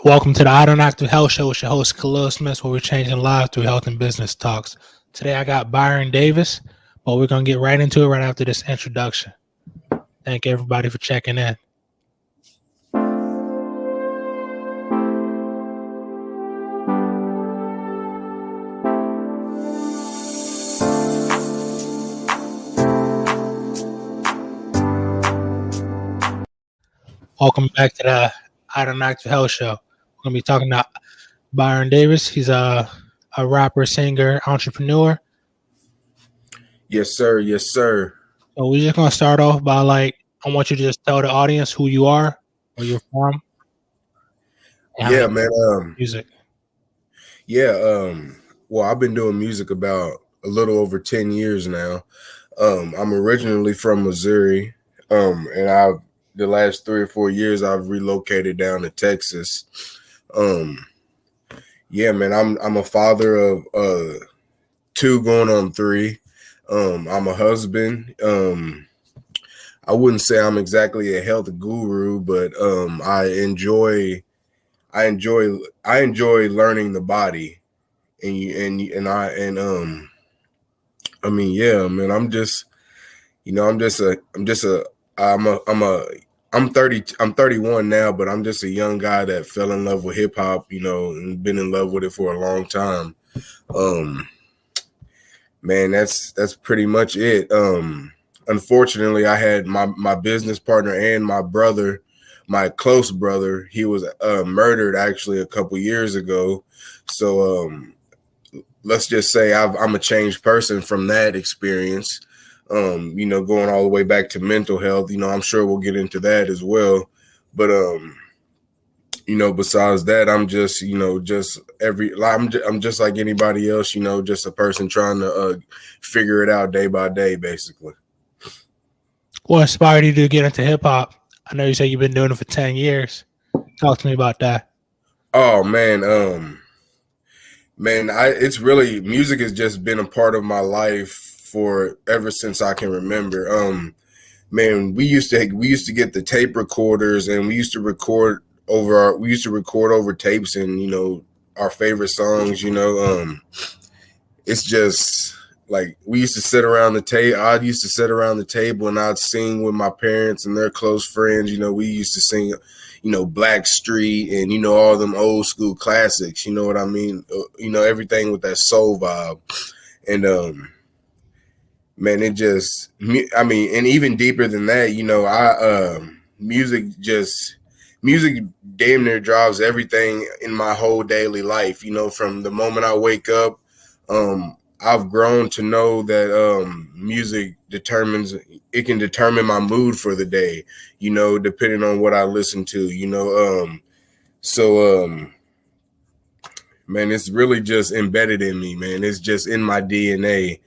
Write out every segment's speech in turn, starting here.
Welcome to the I Don't Have to Health Show with your host, Khalil Smith, where we're changing lives through health and business talks. Today, I got Byron Davis, but we're going to get right into it right after this introduction. Thank everybody for checking in. Welcome back to the I Don't Have to Health Show. We're going to be talking about Byron Davis. He's a rapper, singer, entrepreneur. Yes, sir. Yes, sir. So we're just going to start off by I want you to just tell the audience who you are, where you're from. Yeah, man. Music. Yeah. Well, I've been doing music about a little over 10 years now. I'm originally from Missouri. And the last 3 or 4 years I've relocated down to Texas. Yeah, man, I'm a father of 2 going on 3. I'm a husband. I wouldn't say I'm exactly a health guru, but I enjoy learning the body, I'm 31 now, but I'm just a young guy that fell in love with hip hop, and been in love with it for a long time. Man, that's pretty much it. Unfortunately, I had my business partner and my brother, my close brother, he was murdered actually a couple years ago. So let's just say I'm a changed person from that experience. Going all the way back to mental health, I'm sure we'll get into that as well. But besides that, I'm just, I'm just like anybody else, just a person trying to figure it out day by day, basically. What inspired you to get into hip hop? I know you said you've been doing it for 10 years. Talk to me about that. Oh man. It's really, music has just been a part of my life for ever since I can remember. Man, we used to get the tape recorders, and we used to record over tapes and, our favorite songs, it's just like we used to sit around the table. I used to sit around the table and I'd sing with my parents and their close friends. We used to sing, Black Street and, all them old school classics, you know what I mean? Everything with that soul vibe. And, man, it just, and even deeper than that, music damn near drives everything in my whole daily life. From the moment I wake up, I've grown to know that music can determine my mood for the day, depending on what I listen to, man, it's really just embedded in me, man. It's just in my DNA.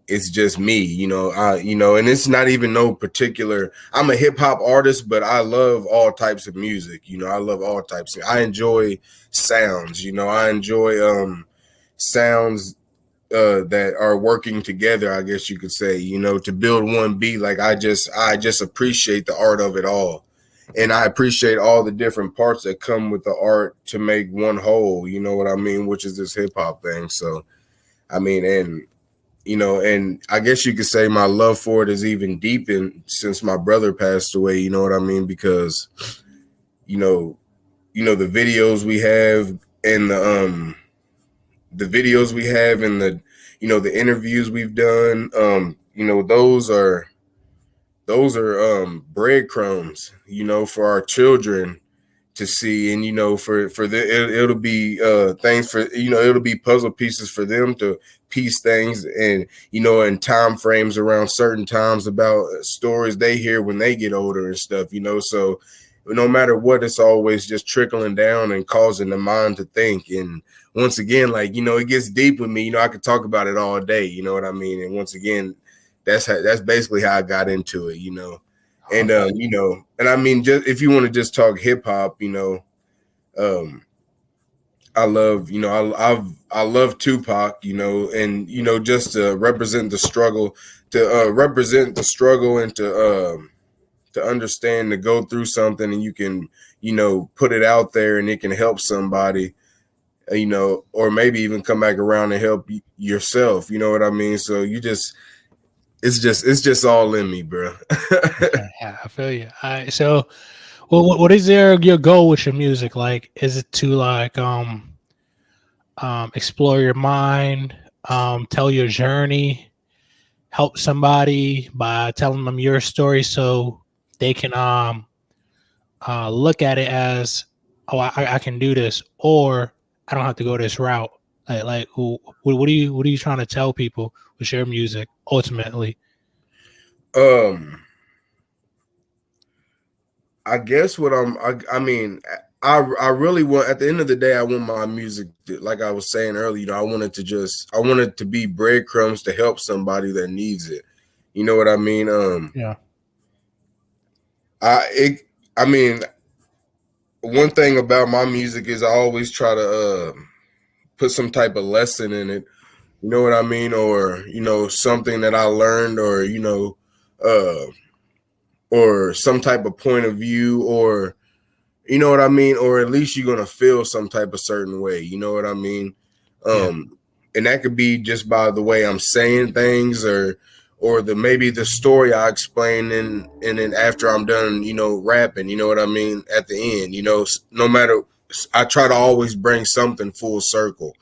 It's just me, and it's not even no particular, I'm a hip hop artist, but I love all types of music. I love all types. I enjoy sounds, I enjoy sounds that are working together, I guess you could say, to build one beat. Like I just appreciate the art of it all. And I appreciate all the different parts that come with the art to make one whole, you know what I mean, which is this hip hop thing. So, and I guess you could say my love for it is even deepened since my brother passed away, you know what I mean? Because, the videos we have and the videos we have and the interviews we've done, those are breadcrumbs, for our children to see. And, it'll be things for, it'll be puzzle pieces for them to piece things and, in time frames around certain times about stories they hear when they get older and stuff, so no matter what, it's always just trickling down and causing the mind to think. And once again, it gets deep with me, I could talk about it all day, you know what I mean? And once again, that's basically how I got into it, and, just if you want to just talk hip hop, I love, I love Tupac, and, just to represent the struggle, and to to understand, to go through something, and you can, put it out there and it can help somebody, or maybe even come back around and help yourself. You know what I mean? So it's just all in me, bro. Yeah, I feel you. All right, so what is your goal with your music? Like, is it to like explore your mind, tell your journey, help somebody by telling them your story so they can look at it as, oh, I can do this, or I don't have to go this route. What are you trying to tell people with your music ultimately? um I guess I mean, I really want, at the end of the day, I want my music to, like I was saying earlier, I want it to be breadcrumbs to help somebody that needs it. You know what I mean? Yeah, I mean, one thing about my music is I always try to put some type of lesson in it. You know what I mean? Or, something that I learned, or, uh, or some type of point of view, or, you know what I mean? Or at least you're gonna feel some type of certain way. You know what I mean? yeah, And that could be just by the way I'm saying things, or maybe the story I explain, and then after I'm done, rapping. You know what I mean? At the end, no matter, I try to always bring something full circle.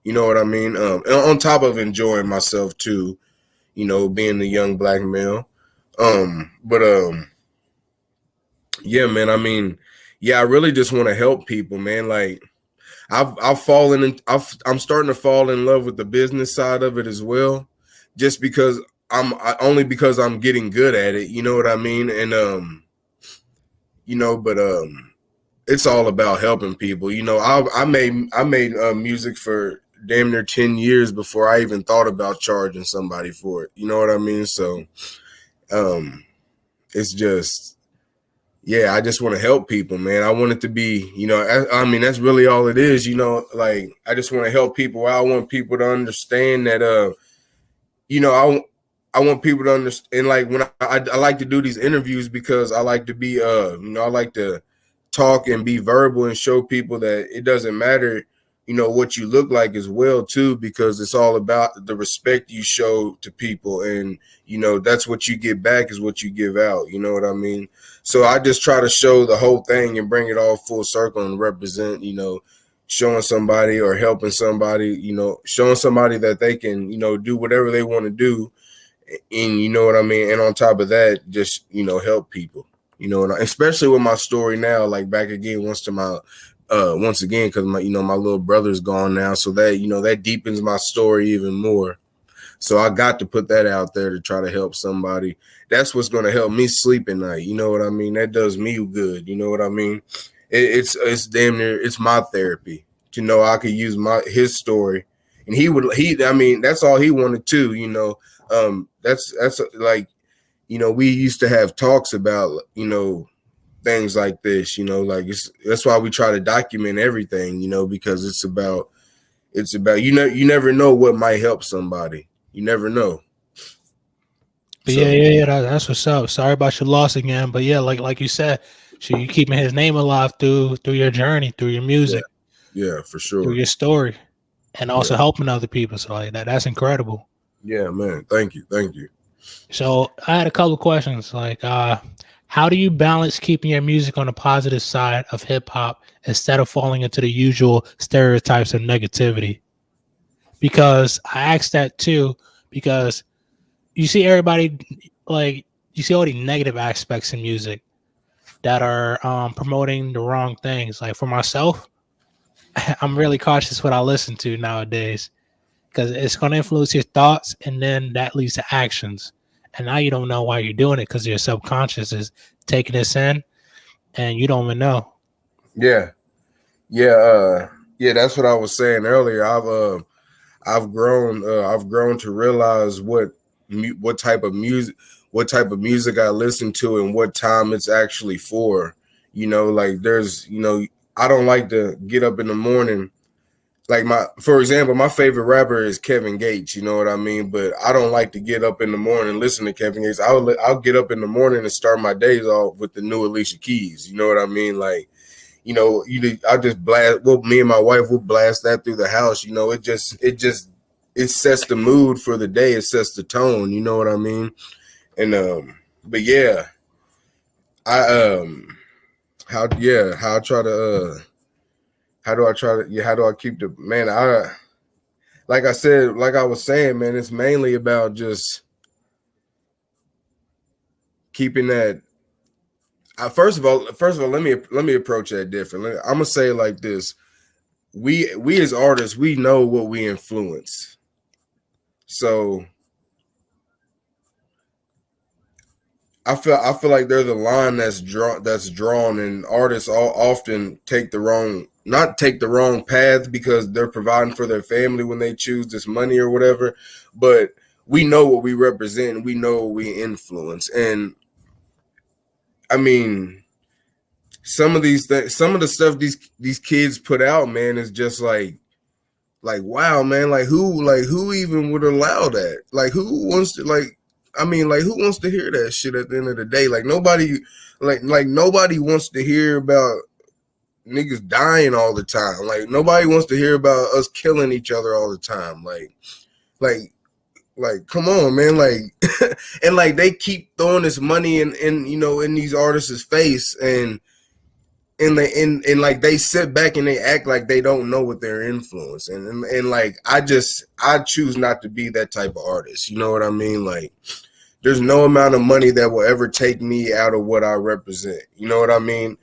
You know what I mean? And on top of enjoying myself too. Being the young black male. But yeah, man. I mean, yeah, I really just want to help people, man. Like I'm starting to fall in love with the business side of it as well, just because only because I'm getting good at it. You know what I mean? And but it's all about helping people. I made music for damn near 10 years before I even thought about charging somebody for it. You know what I mean? So um it's just, yeah, I just want to help people, man. I want it to be, I mean, that's really all it is, like, I just want to help people. I want people to understand that, I want people to understand, like, when I like to do these interviews because I like to be, I like to talk and be verbal and show people that it doesn't matter, what you look like as well, too, because it's all about the respect you show to people. And, that's what you get back is what you give out. You know what I mean? So I just try to show the whole thing and bring it all full circle and represent, showing somebody or helping somebody, showing somebody that they can, do whatever they want to do. And you know what I mean? And on top of that, just, help people, and especially with my story now, like back again, once again, because my little brother's gone now. So that, that deepens my story even more. So I got to put that out there to try to help somebody. That's what's going to help me sleep at night. You know what I mean? That does me good. You know what I mean? It's damn near, it's my therapy to know I could use his story, and I mean, that's all he wanted too. That's like, we used to have talks about, things like this. Like that's why we try to document everything. Because it's about you never know what might help somebody. You never know. but So yeah. That's what's up. Sorry about your loss again, but yeah, like you said, so you keeping his name alive through your journey, through your yeah, music, yeah, for through sure. your story, and Yeah, also helping other people. So like that's incredible. yeah, man. Thank you, thank you. So I had a couple of questions, like how do you balance keeping your music on the positive side of hip hop instead of falling into the usual stereotypes of negativity? Because I asked that too, because you see everybody, like, you see all the negative aspects in music that are promoting the wrong things. Like for myself, I'm really cautious what I listen to nowadays because it's going to influence your thoughts, and then that leads to actions. And now you don't know why you're doing it because your subconscious is taking this in, and you don't even know. Yeah, yeah, yeah. That's what I was saying earlier. I've grown to realize what type of music I listen to and what time it's actually for. Like I don't like to get up in the morning like for example, my favorite rapper is Kevin Gates. You know what I mean? But I don't like to get up in the morning and listen to Kevin Gates. I'll get up in the morning and start my days off with the new Alicia Keys. You know what I mean? Like, you know, I just blast. Well, me and my wife will blast that through the house. You know, it sets the mood for the day. It sets the tone. You know what I mean? And but yeah, I how I try to how do I keep the man? Like I said, like I was saying, man, it's mainly about just keeping that. First of all, let me approach that different. I'm gonna say it like this: we as artists, we know what we influence. So I feel like there's a line that's drawn, and artists often not take the wrong path because they're providing for their family when they choose this money or whatever. But we know what we represent, and we know what we influence, and I mean, some of these things, some of the stuff these kids put out, man, is just like wow, man, like who even would allow that? Like who wants to who wants to hear that shit at the end of the day? Like nobody nobody wants to hear about niggas dying all the time. Like nobody wants to hear about us killing each other all the time. Like come on, man. Like and like they keep throwing this money in you know in these artists' face and like they sit back and they act like they don't know what they're influence and like I choose not to be that type of artist. You know what I mean? Like there's no amount of money that will ever take me out of what I represent. You know what I mean?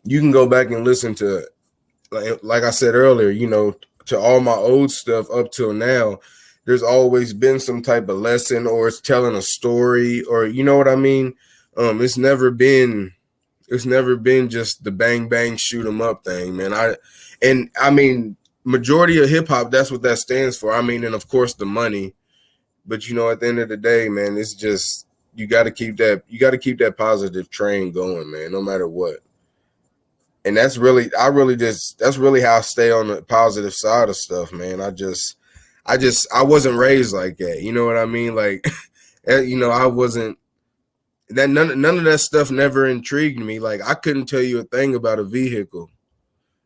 You can go back and listen to like I said earlier, you know, to all my old stuff up till now, there's always been some type of lesson or it's telling a story or you know what I mean? It's never been just the bang bang shoot 'em up thing, man. I mean majority of hip hop, that's what that stands for. I mean, and of course the money, but you know, at the end of the day, man, it's just you got to keep that positive train going, man, no matter what. And that's really how I stay on the positive side of stuff, man. I wasn't raised like that. You know what I mean? Like, you know, I wasn't that none of that stuff never intrigued me. Like I couldn't tell you a thing about a vehicle.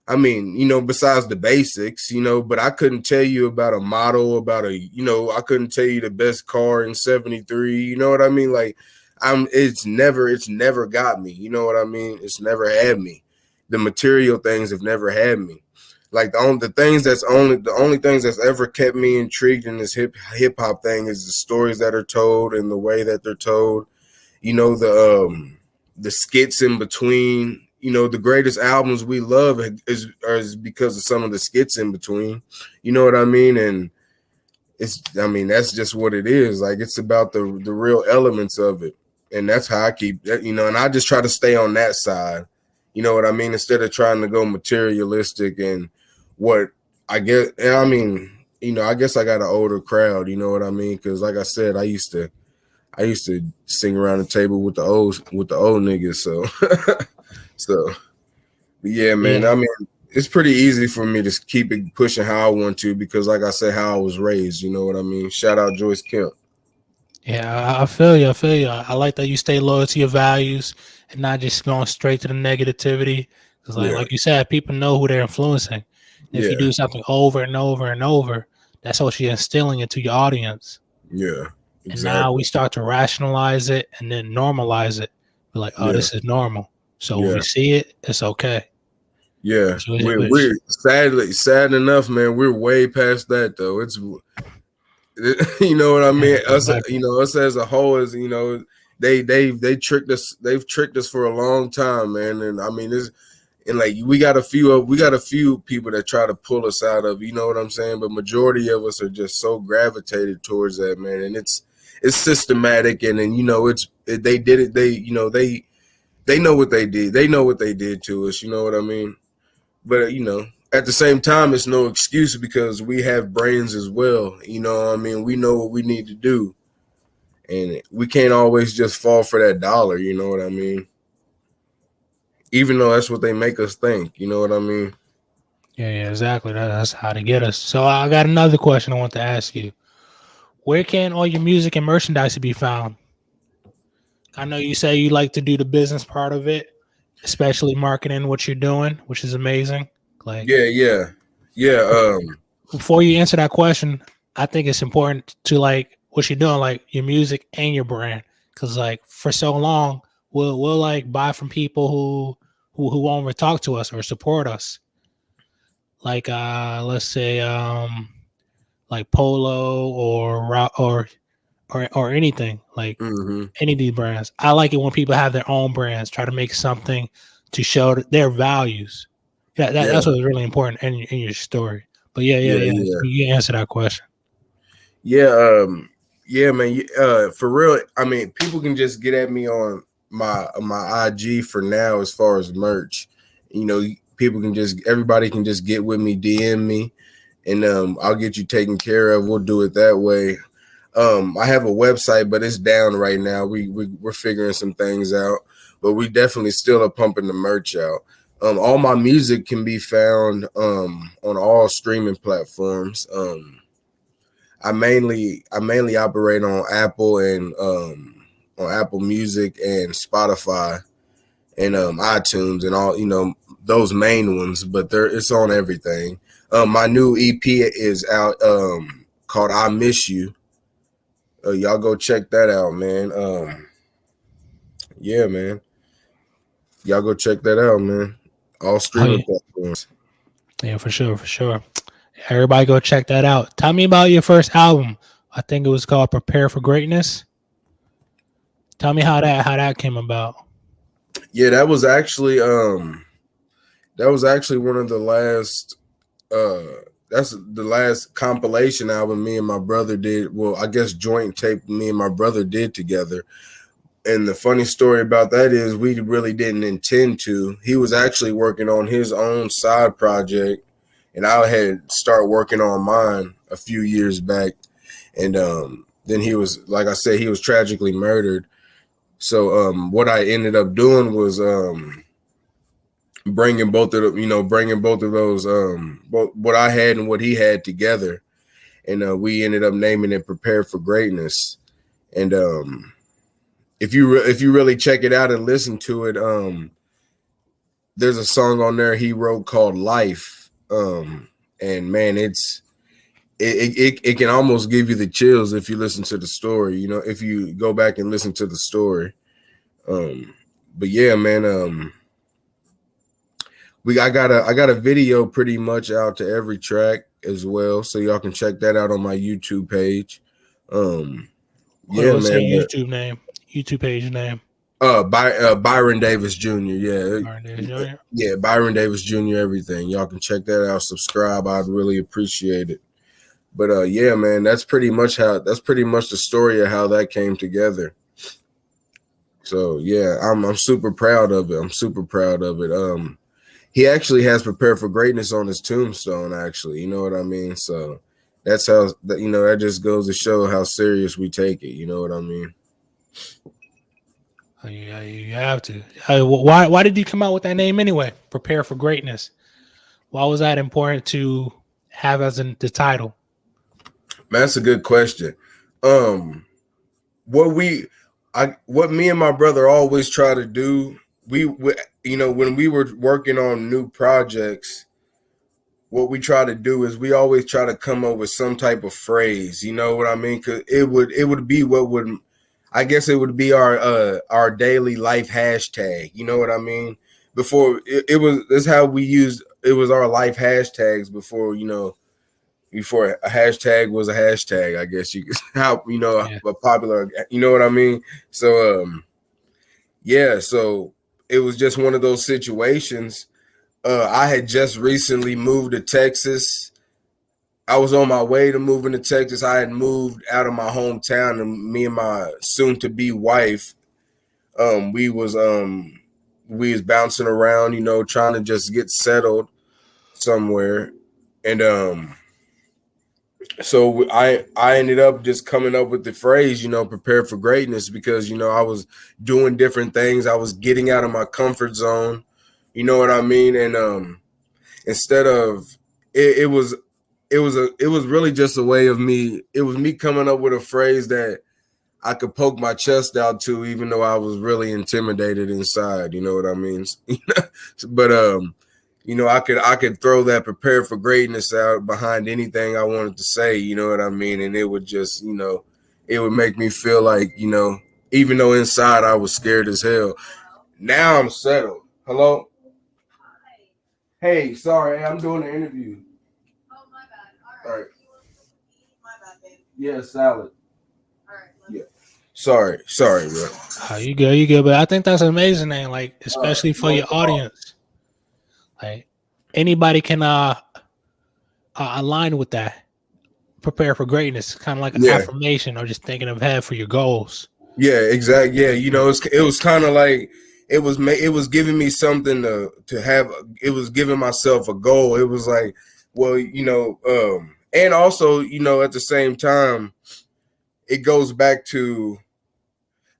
I mean, you know, besides the basics, you know, but I couldn't tell you about a model, I couldn't tell you the best car in 73. You know what I mean? Like it's never got me. You know what I mean? It's never had me. The material things have never had me. Like the only things that's ever kept me intrigued in this hip hop thing is the stories that are told and the way that they're told. You know, the skits in between. You know, the greatest albums we love is because of some of the skits in between. You know what I mean? And that's just what it is. Like it's about the real elements of it. And that's how I keep that, you know, and I just try to stay on that side. You know what I mean? Instead of trying to go materialistic and what I guess, I mean, you know, I guess I got an older crowd, you know what I mean? Because like I said, I used to sing around the table with the old niggas. So yeah, man. Yeah. I mean, it's pretty easy for me to keep it pushing how I want to because, like I said, how I was raised. You know what I mean? Shout out Joyce Kemp. Yeah, I feel you. I like that you stay loyal to your values and not just going straight to the negativity. Because, like you said, people know who they're influencing. And if you do something over and over and over, that's what you're instilling into your audience. Yeah. Exactly. And now we start to rationalize it and then normalize it. We're like, oh, this is normal. So when we see it, it's okay. Yeah, we're sad enough, man. We're way past that though. It's you know what I mean. Us as a whole, is you know, they tricked us. They've tricked us for a long time, man. And I mean, we got a few people that try to pull us out of. You know what I'm saying? But majority of us are just so gravitated towards that, man. And it's systematic, and then you know they did it. They know what they did. They know what they did to us. You know what I mean? But, you know, at the same time, it's no excuse because we have brains as well. You know what I mean? We know what we need to do. And we can't always just fall for that dollar. You know what I mean? Even though that's what they make us think. You know what I mean? Yeah, exactly. That's how to get us. So I got another question I want to ask you. Where can all your music and merchandise be found? I know you say you like to do the business part of it, especially marketing what you're doing, which is amazing. Like Yeah, yeah, yeah. before you answer that question, I think it's important to like what you're doing, like your music and your brand, because like for so long we'll like buy from people who won't even talk to us or support us. Like let's say like Polo or or anything like Mm-hmm. any of these brands. I like it when people have their own brands, try to make something to show their values. Yeah, Yeah, that's what's really important in your story. But yeah, yeah, yeah, yeah. yeah. You answer that question. Yeah, yeah, man. For real. I mean, people can just get at me on my IG for now as far as merch. You know, people can just everybody can just get with me, DM me, and I'll get you taken care of. We'll do it that way. I have a website, but it's down right now. We're figuring some things out, but we definitely still are pumping the merch out. All my music can be found on all streaming platforms. I mainly operate on Apple Music and Spotify and iTunes and all those main ones, but it's on everything. My new EP is out called "I Miss You." Y'all go check that out, man. Yeah, man. Y'all go check that out, man. All Oh streaming yeah, platforms. yeah, for sure, for sure. Everybody go check that out. Tell me about your first album. I think it was called Prepare for Greatness. Tell me how that came about. Yeah, that was actually one of the last that's the last compilation album me and my brother did. Well, I guess joint tape me and my brother did together. And the funny story about that is we really didn't intend to. He was actually working on his own side project, and I had started working on mine a few years back. And then he was, like I said, he was tragically murdered. So what I ended up doing was bringing both of those, both what I had and what he had together, and we ended up naming it "Prepare for Greatness." And if you really check it out and listen to it, there's a song on there he wrote called "Life," and man, it can almost give you the chills if you listen to the story. You know, if you go back and listen to the story. Um, but yeah, man, I got a video pretty much out to every track as well, so y'all can check that out on my YouTube page. Um, yeah, What's man, your but YouTube name? YouTube page name? Byron Davis Jr. Yeah, Byron Davis Jr. yeah, Byron Davis Jr. Everything. Y'all can check that out. Subscribe. I'd really appreciate it. But yeah, man, that's pretty much the story of how that came together. So yeah, I'm super proud of it. I'm super proud of it. He actually has "Prepared for Greatness" on his tombstone. Actually, you know what I mean. So that's how that just goes to show how serious we take it. You know what I mean. Oh, yeah, you have to. Why did you come out with that name anyway? Prepare for Greatness. Why was that important to have as in the title? Man, that's a good question. Um, what what me and my brother always try to do, when we were working on new projects, what we try to do is we always try to come up with some type of phrase. You know what I mean? Because it would be what would, I guess it would be our daily life hashtag. You know what I mean? Before it was that's how we used it was our life hashtags before a hashtag was a hashtag. I guess you could how Yeah. a popular. You know what I mean? So yeah, so it was just one of those situations. I had just recently moved to Texas. I was on my way to moving to Texas. I had moved out of my hometown, and me and my soon-to-be wife, we was bouncing around, trying to just get settled somewhere, and so I ended up just coming up with the phrase, "prepare for greatness," because I was doing different things. I was getting out of my comfort zone. You know what I mean? And instead of it was really just a way of me. It was me coming up with a phrase that I could poke my chest out to, even though I was really intimidated inside. You know what I mean? But I could throw that prepare for greatness out behind anything I wanted to say. You know what I mean? And it would just, it would make me feel like, even though inside I was scared as hell. Now I'm settled. Hello? Hey, sorry, I'm doing an interview. Oh, my bad. All right. My bad, babe. Yeah, salad. All right. Yeah. Sorry, bro. Oh, you good. But I think that's amazing, man. Like, especially for your audience. Like, anybody can align with that. Prepare for greatness, kind of like an affirmation or just thinking ahead for your goals. Yeah, exactly. Yeah, it was kind of like it was giving me something to have. It was giving myself a goal. It was like, well, and also, at the same time, it goes back to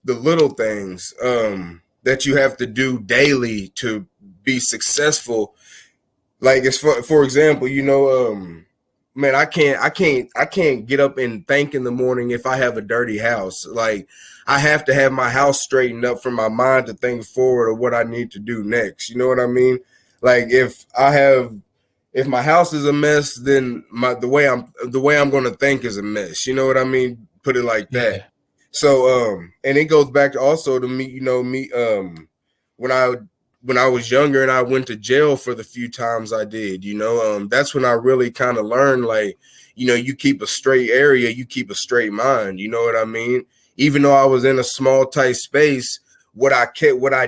the little things that you have to do daily to be successful. Like, it's for example, man, I can't get up and think in the morning if I have a dirty house. Like, I have to have my house straightened up for my mind to think forward of what I need to do next. You know what I mean? Like, if my house is a mess, then the way I'm going to think is a mess. You know what I mean? Put it like that. Yeah. So and it goes back to also to me, when I was younger and I went to jail for the few times I did, that's when I really kind of learned, like, you keep a straight area, you keep a straight mind. You know what I mean? Even though I was in a small, tight space, what I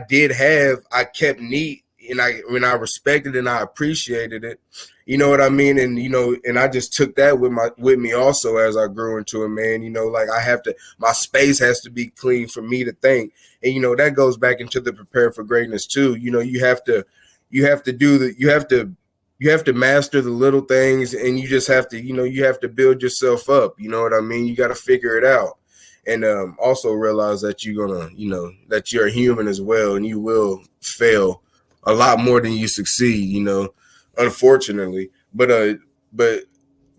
did have, I kept neat, and I respected and I appreciated it. You know what I mean? And, and I just took that with me also as I grew into a man. Like, my space has to be clean for me to think. And, that goes back into the prepare for greatness too. You have to master the little things, and you just have to, you have to build yourself up. You know what I mean? You got to figure it out. And also realize that you're gonna, that you're a human as well, and you will fail a lot more than you succeed, unfortunately. But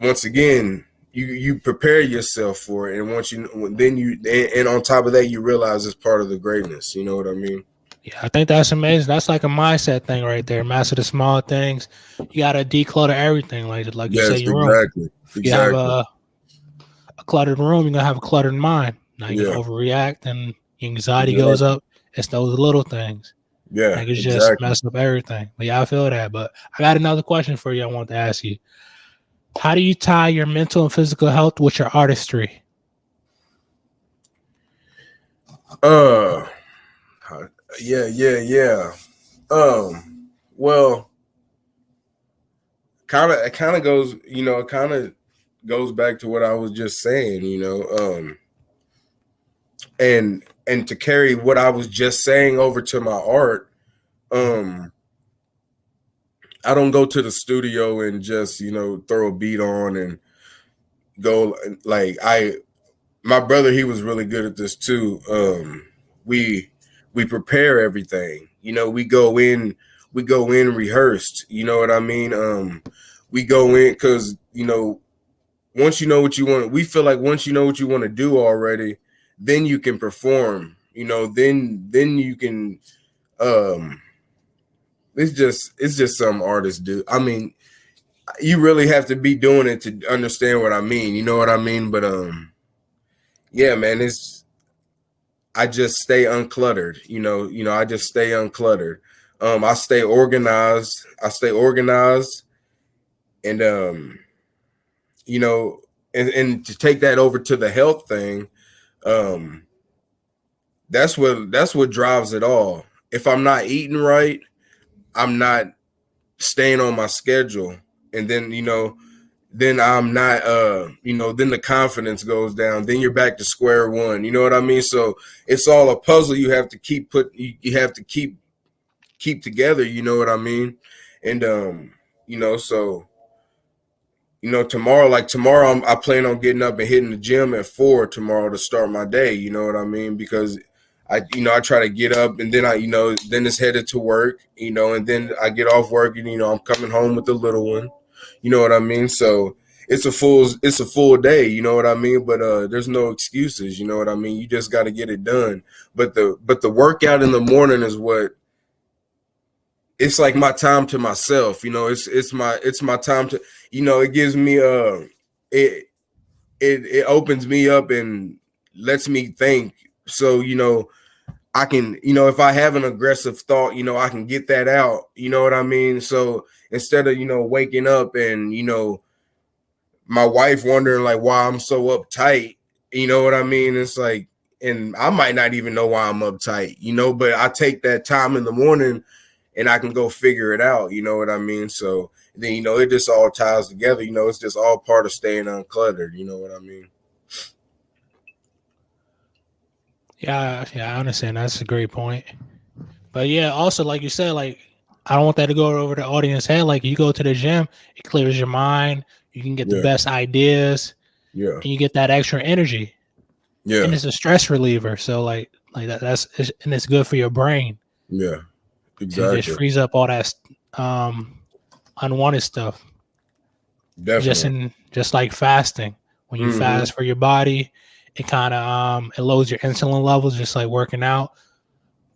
once again, you prepare yourself for it, and and on top of that, you realize it's part of the greatness. You know what I mean? Yeah, I think that's amazing. That's like a mindset thing right there. Master the small things. You gotta declutter everything, like you say, your room. If you have a cluttered room, you're gonna have a cluttered mind. Now you can overreact and anxiety goes up. It's those little things. Yeah, like it's just mess up everything. But yeah, I feel that. But I got another question for you. I want to ask you: how do you tie your mental and physical health with your artistry? Yeah. Well, it kind of goes, it kind of goes back to what I was just saying, and to carry what I was just saying over to my art. I don't go to the studio and just, throw a beat on and go like my brother, he was really good at this too. We prepare everything, we go in rehearsed, you know what I mean? We go in because, once you know what you want, we feel like once you know what you want to do already, then you can perform, then you can, it's just some artists do. I mean, you really have to be doing it to understand what I mean. You know what I mean? But yeah, man, I just stay uncluttered. I just stay uncluttered. I stay organized. And and to take that over to the health thing, that's what drives it all. If I'm not eating right, I'm not staying on my schedule, and then then I'm not then the confidence goes down, then you're back to square one. You know what I mean? So it's all a puzzle you have to keep keep together, you know what I mean? And so tomorrow I plan on getting up and hitting the gym at 4 tomorrow to start my day, you know what I mean? Because I try to get up, and then then it's headed to work, and then I get off work, and I'm coming home with the little one, you know what I mean? So it's a full day, you know what I mean? But there's no excuses, you know what I mean? You just got to get it done. But the workout in the morning is what, it's like my time to myself, it's my time to, it gives me it opens me up and lets me think. So, I can, if I have an aggressive thought, I can get that out, you know what I mean? So instead of, waking up and, my wife wondering like why I'm so uptight, you know what I mean? It's like, and I might not even know why I'm uptight, but I take that time in the morning and I can go figure it out, you know what I mean? So then, it just all ties together, it's just all part of staying uncluttered, you know what I mean? Yeah, I understand. That's a great point. But yeah, also like you said, like I don't want that to go over the audience head. Like you go to the gym, it clears your mind. You can get the best ideas. Yeah. And you get that extra energy. Yeah. And it's a stress reliever. So like that's and it's good for your brain. Yeah. Exactly. It just frees up all that unwanted stuff. Definitely. Just like fasting. When you fast for your body, it kind of it lowers your insulin levels, just like working out,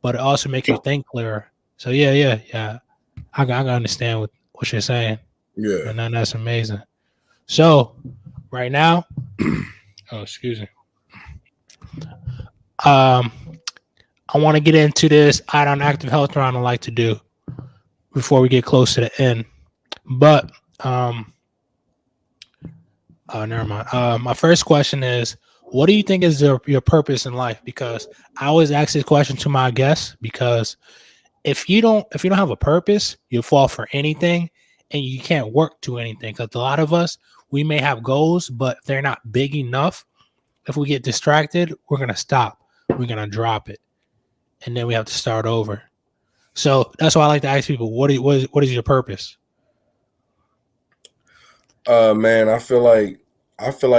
but it also makes you think clearer. So yeah. I can understand what you're saying. Yeah. And then that's amazing. So right now, oh excuse me. I want to get into this iron active health round I like to do before we get close to the end. But never mind. My first question is, what do you think is your purpose in life? Because I always ask this question to my guests, because if you don't have a purpose, you'll fall for anything and you can't work to anything. Because a lot of us, we may have goals, but they're not big enough. If we get distracted, we're gonna stop. We're gonna drop it, and then we have to start over. So that's why I like to ask people, what is your purpose? Man, I feel like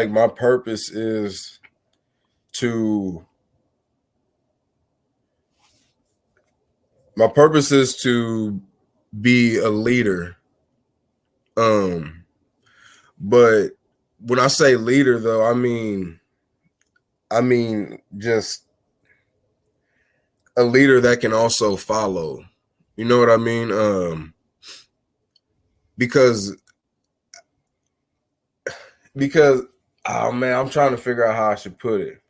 my purpose is to be a leader. But when I say leader though, I mean just a leader that can also follow. You know what I mean? Because oh man, I'm trying to figure out how I should put it.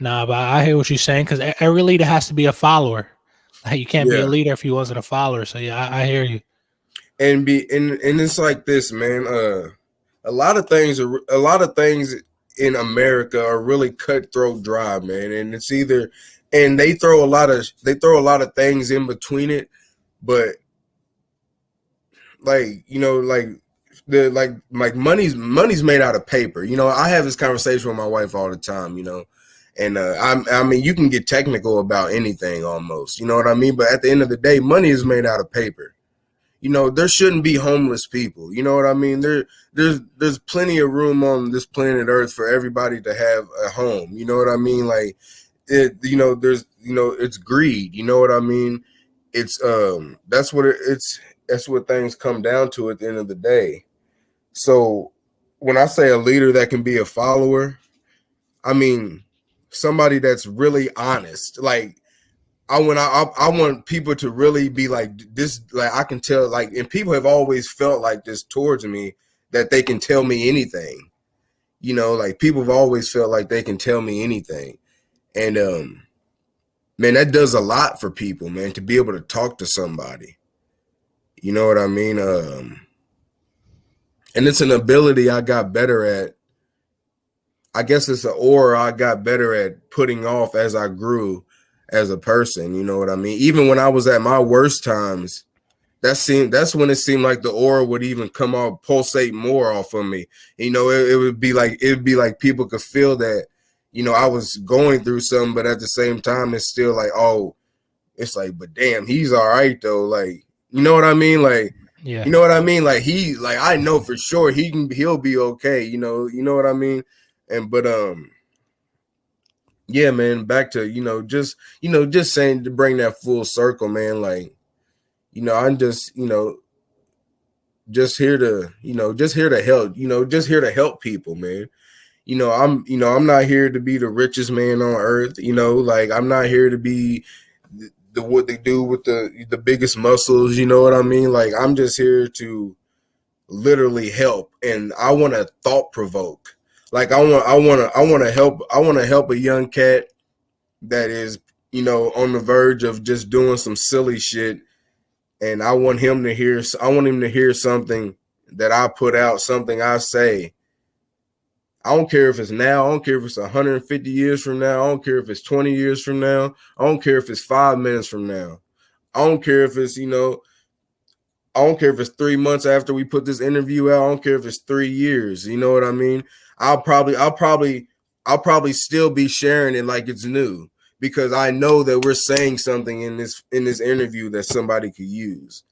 Nah, but I hear what you're saying, because every leader has to be a follower. Like you can't be a leader if you wasn't a follower. So yeah, I hear you. And it's like this, man. A lot of things in America are really cutthroat dry, man. And it's either, and they throw a lot of things in between it, but like money's made out of paper. I have this conversation with my wife all the time. And I mean, you can get technical about anything almost. You know what I mean? But at the end of the day, money is made out of paper. There shouldn't be homeless people. You know what I mean? There's plenty of room on this planet Earth for everybody to have a home. You know what I mean? Like it's greed. You know what I mean? It's that's what things come down to at the end of the day. So when I say a leader that can be a follower, I mean somebody that's really honest. Like I want people to really be like this. Like I can tell, like, and people have always felt like this towards me, that they can tell me anything. Like people have always felt like they can tell me anything. And man, that does a lot for people, man, to be able to talk to somebody. You know what I mean? And it's an ability I got better at. I guess it's an aura I got better at putting off as I grew as a person. You know what I mean? Even when I was at my worst times, that's when it seemed like the aura would even come off, pulsate more off of me. It would be like people could feel that, I was going through something, but at the same time, it's still like, oh, it's like, but damn, he's all right though. Like, you know what I mean? Like, yeah, you know what I mean? Like I know for sure he'll be okay. You know what I mean? But yeah, man, back to, just saying, to bring that full circle, man, like, I'm just, just here to, just here to help, just here to help people, man. I'm not here to be the richest man on earth, like, I'm not here to be the what they do with the biggest muscles, you know what I mean? Like, I'm just here to literally help, and I want to thought provoke. Like, I want to help a young cat that is, on the verge of just doing some silly shit, and I want him to hear something that I put out, something I say. I don't care if it's now, I don't care if it's 150 years from now, I don't care if it's 20 years from now, I don't care if it's 5 minutes from now. I don't care if it's, I don't care if it's 3 months after we put this interview out. I don't care if it's 3 years. You know what I mean? I'll probably still be sharing it like it's new, because I know that we're saying something in this interview that somebody could use.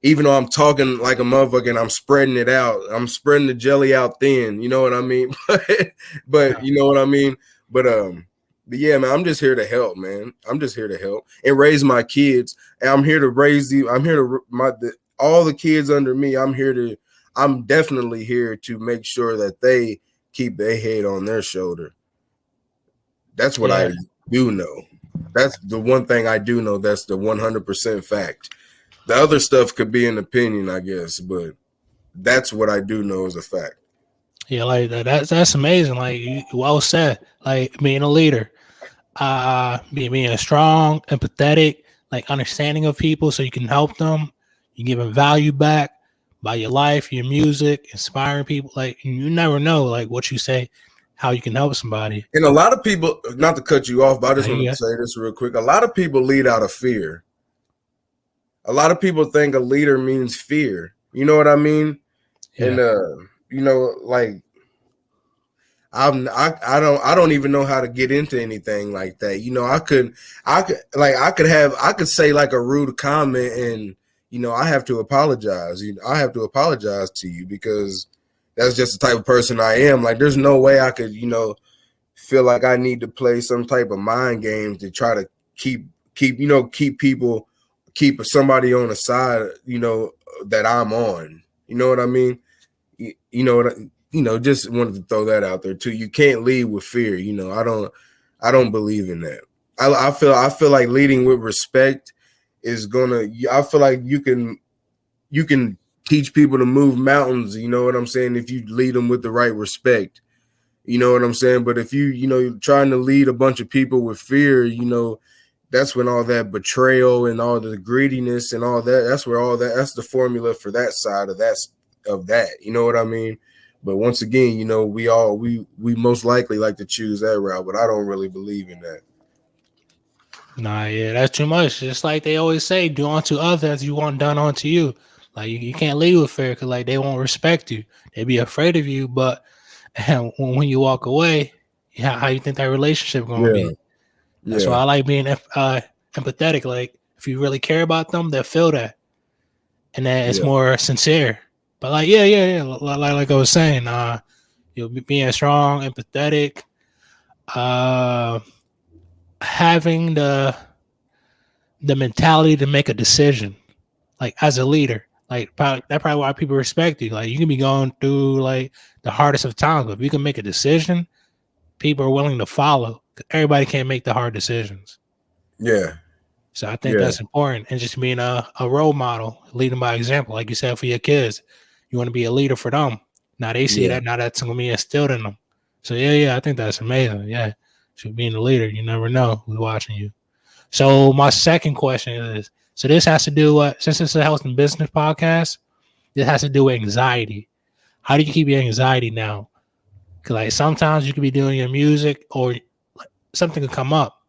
Even though I'm talking like a motherfucker and I'm spreading it out, I'm spreading the jelly out thin. You know what I mean? But you know what I mean? But yeah, man, I'm just here to help, man. I'm just here to help and raise my kids. And I'm here to raise you. I'm here to all the kids under me. I'm definitely here to make sure that they keep their head on their shoulder. That's what I do know. That's the one thing I do know. That's the 100% fact. The other stuff could be an opinion, I guess, but that's what I do know is a fact. Yeah, like that's amazing. Like, well said. Like, being a leader, being strong, empathetic, like understanding of people, so you can help them. You give them value back by your life, your music, inspiring people. Like, you never know, like, what you say, how you can help somebody. And a lot of people, not to cut you off, but I just want to say this real quick. A lot of people lead out of fear. A lot of people think a leader means fear. You know what I mean? Yeah. And like, I don't even know how to get into anything like that. I could say like a rude comment, and I have to apologize. I have to apologize to you, because that's just the type of person I am. Like, there's no way I could, feel like I need to play some type of mind game to try to keep somebody on the side, that I'm on. You know what I mean? Just wanted to throw that out there too. You can't lead with fear. I don't believe in that. I feel like leading with respect is gonna. I feel like you can teach people to move mountains. You know what I'm saying? If you lead them with the right respect, you know what I'm saying. But if you're trying to lead a bunch of people with fear, that's when all that betrayal and all the greediness and all that. That's the formula for that side of that. You know what I mean? But once again, we most likely like to choose that route, but I don't really believe in that. Nah, yeah, that's too much. Just like they always say, do unto others as you want done unto you. Like, you can't lead with fear, because like they won't respect you. They be afraid of you, but when you walk away, how you think that relationship gonna be? That's why I like being empathetic. Like, if you really care about them, they'll feel that, and then it's more sincere. But like, yeah. Like I was saying, being strong, empathetic, having the mentality to make a decision, like as a leader. Like, that's probably why people respect you. Like, you can be going through like the hardest of times, but if you can make a decision, people are willing to follow. Everybody can't make the hard decisions. Yeah. So I think that's important. And just being a role model, leading by example, like you said, for your kids. You want to be a leader for them. Now they see that. Now that's going to be instilled in them. So yeah, I think that's amazing. Yeah. So being a leader, you never know who's watching you. So my second question is, so this has to do with, since it's a health and business podcast, this has to do with anxiety. How do you keep your anxiety down? Because like sometimes you could be doing your music or something could come up,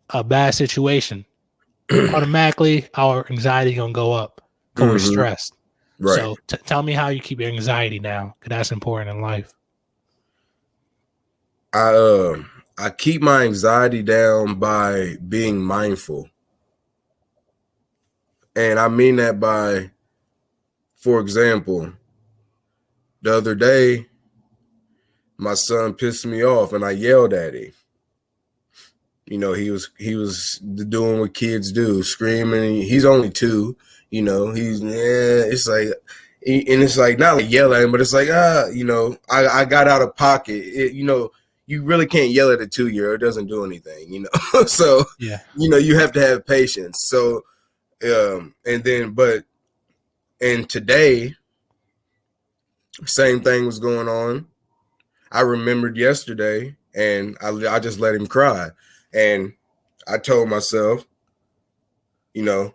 a bad situation. Automatically, our anxiety gonna go up because we're stressed. Right. So tell me how you keep your anxiety down, because that's important in life. I keep my anxiety down by being mindful. And I mean that by, for example, the other day, my son pissed me off and I yelled at him. You know, he was doing what kids do, screaming. He's only 2. You know, it's like, and it's like not like yelling, but it's like you know, I got out of pocket. You know, you really can't yell at a 2-year-old. It doesn't do anything. You know, so Yeah. you know you have to have patience. So and today, same thing was going on. I remembered yesterday, and I just let him cry. And I told myself, you know,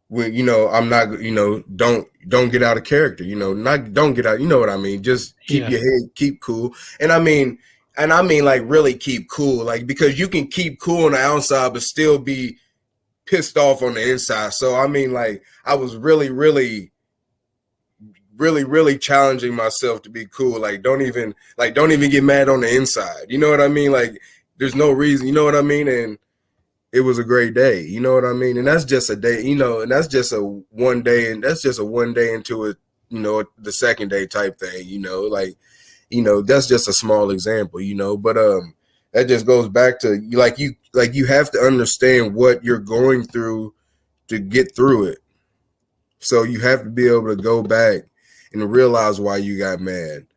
when, you know, I'm not, you know, don't get out of character, you know, don't get out, you know what I mean? Just keep your head, keep cool. And I mean like really keep cool, like, because you can keep cool on the outside, but still be pissed off on the inside. So, I mean, like, I was really challenging myself to be cool. Like, don't even get mad on the inside. You know what I mean? Like, there's no reason, you know what I mean? And it was a great day. You know what I mean? And that's just a day, you know, and that's just a one day, and that's just a one day into it, you know, the second day type thing, you know, like, you know, that's just a small example, you know, but that just goes back to you have to understand what you're going through to get through it. So you have to be able to go back and realize why you got mad.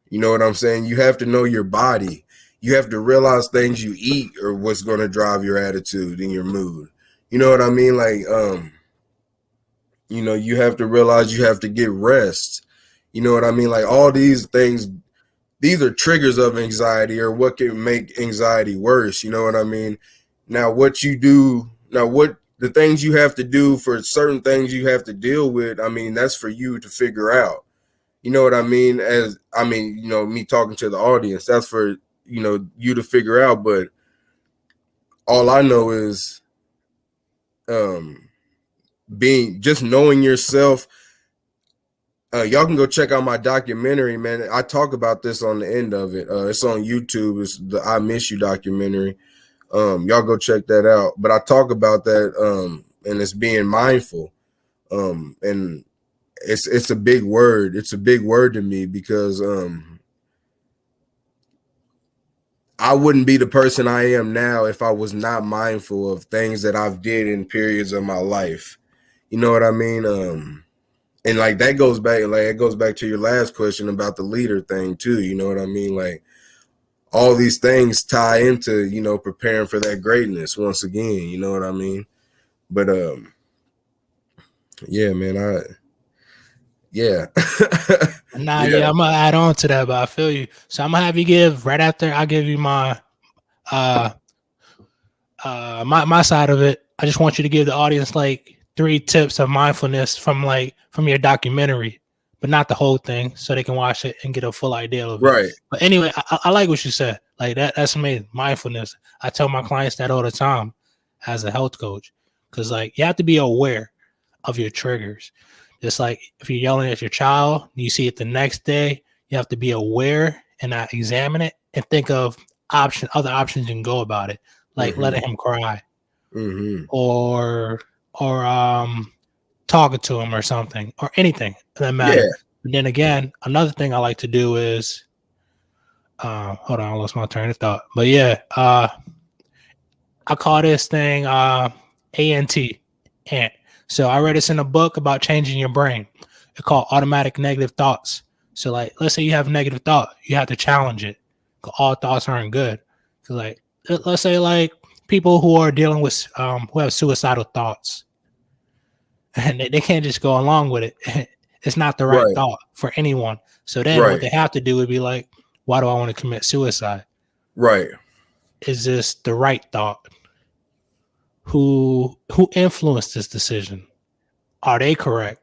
You know what I'm saying? You have to know your body. You have to realize things you eat or what's going to drive your attitude and your mood. You know what I mean? Like, you know, you have to realize you have to get rest. You know what I mean? Like, all these things, these are triggers of anxiety, or what can make anxiety worse. You know what I mean? Now, what the things you have to do for certain things you have to deal with, I mean, that's for you to figure out. You know what I mean? You know, me talking to the audience, that's for, you know, you to figure out. But all I know is just knowing yourself. Y'all can go check out my documentary, man. I talk about this on the end of it. It's on YouTube. It's the I Miss You documentary. Y'all go check that out. But I talk about that, and it's being mindful. And it's a big word. It's a big word to me, because I wouldn't be the person I am now if I was not mindful of things that I've did in periods of my life. You know what I mean? And like that goes back, like it goes back to your last question about the leader thing too. You know what I mean? Like, all these things tie into, you know, preparing for that greatness once again. You know what I mean? But yeah, man, yeah. Nah, yeah, I'm gonna add on to that, but I feel you. So I'm gonna have you give right after I give you my my side of it. I just want you to give the audience like 3 tips of mindfulness from your documentary, but not the whole thing, so they can watch it and get a full idea of it. Right. But anyway, I like what you said. Like that's amazing. Mindfulness. I tell my clients that all the time as a health coach, because like you have to be aware of your triggers. Just like if you're yelling at your child, you see it the next day, you have to be aware and examine it and think of other options you can go about it. Like letting him cry, or talking to him or something, or anything that matters. Yeah. And then again, another thing I like to do is, hold on, I lost my train of thought. But yeah, I call this thing ANT. So I read this in a book about changing your brain. It's called automatic negative thoughts. So like, let's say you have a negative thought, you have to challenge it, because all thoughts aren't good. So like, let's say like people who are dealing with who have suicidal thoughts, and they can't just go along with it. It's not the right thought for anyone. So then what they have to do would be like, why do I want to commit suicide? Right. Is this the right thought? Who influenced this decision? Are they correct?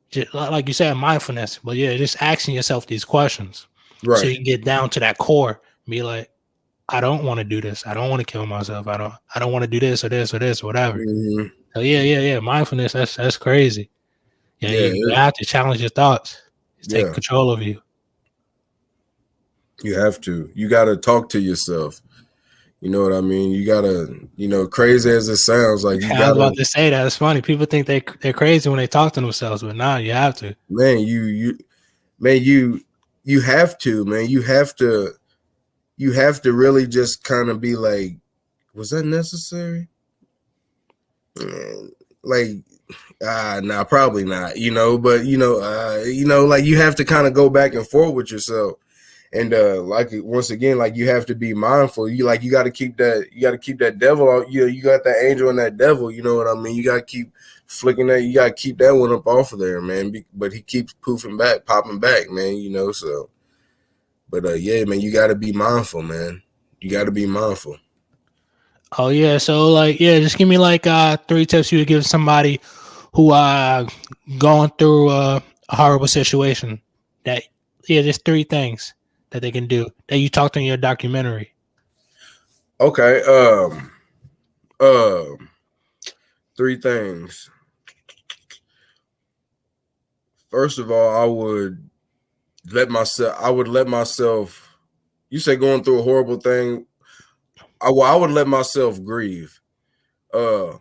Just, like you said, mindfulness. But yeah, just asking yourself these questions. Right. So you can get down to that core and be like, I don't want to do this. I don't want to kill myself. I don't want to do this or this or this or whatever. So yeah. Mindfulness, that's crazy. Yeah, you have to challenge your thoughts. Take control of you. You have to. You got to talk to yourself. You know what I mean? You got to, you know, crazy as it sounds, like you I was about to say that. It's funny. People think they're crazy when they talk to themselves, but nah, you have to. Man, you have to, man. You have to you have to really just kind of be like, was that necessary? Like, nah, probably not, but like you have to kind of go back and forth with yourself. And like once again, like you have to be mindful. You got to keep that devil out. You got that angel and that devil, you know what I mean? You got to keep flicking that, you got to keep that one up off of there, man. But he keeps popping back, man, so. But yeah, man, you got to be mindful, man. You got to be mindful. Oh yeah, so like just give me like 3 tips you would give somebody who going through a horrible situation. That just 3 things that they can do that you talked in your documentary. Okay, 3 things. First of all, I would let myself. You say going through a horrible thing. I would let myself grieve. I